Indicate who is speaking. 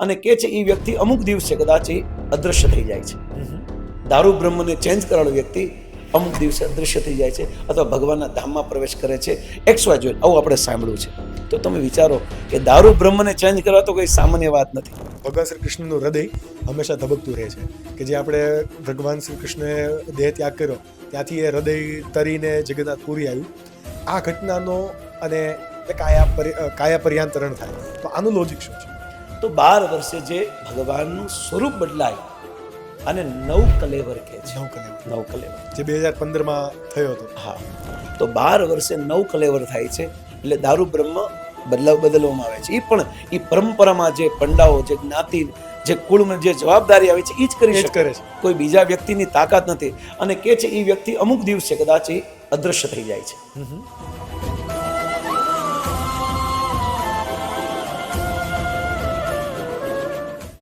Speaker 1: અને કે છે એ વ્યક્તિ અમુક દિવસે કદાચ એ અદૃશ્ય થઈ જાય છે. દારૂ બ્રહ્મને ચેન્જ કરાવેલો વ્યક્તિ અમુક દિવસે અદૃશ્ય થઈ જાય છે અથવા ભગવાનના ધામમાં પ્રવેશ કરે છે. XYZ આવું આપણે સાંભળ્યું છે. તો તમે વિચારો કે દારૂ બ્રહ્મને ચેન્જ કરવા તો કોઈ સામાન્ય વાત નથી.
Speaker 2: ભગવાન શ્રી કૃષ્ણનું હૃદય હંમેશા ધબકતું રહે છે કે જે આપણે ભગવાન શ્રી કૃષ્ણએ દેહ ત્યાગ કર્યો ત્યાંથી એ હૃદય તરીને જગન્નાથપુરી આવ્યું. આ ઘટનાનો અને કાયા પર્યાંતરણ થાય તો આનું લોજિક શું છે?
Speaker 1: તો 12 વર્ષે જે ભગવાનનું સ્વરૂપ બદલાય અને નવ કલેવર કહે છે. નવ કલેવર
Speaker 2: જે 2015માં થયો હતો.
Speaker 1: હા, તો 12 વર્ષે નવ કલેવર થાય છે એટલે દારૂ બ્રહ્મ બદલવામાં આવે છે. એ પણ એ પરંપરામાં જે પંડાઓ, જે જ્ઞાતિ, જે કુળમાં જે જવાબદારી આવે છે એ જ કરી શકે છે. કોઈ બીજા વ્યક્તિની તાકાત નથી. અને કે છે એ વ્યક્તિ અમુક દિવસે કદાચ એ અદૃશ્ય થઈ જાય છે.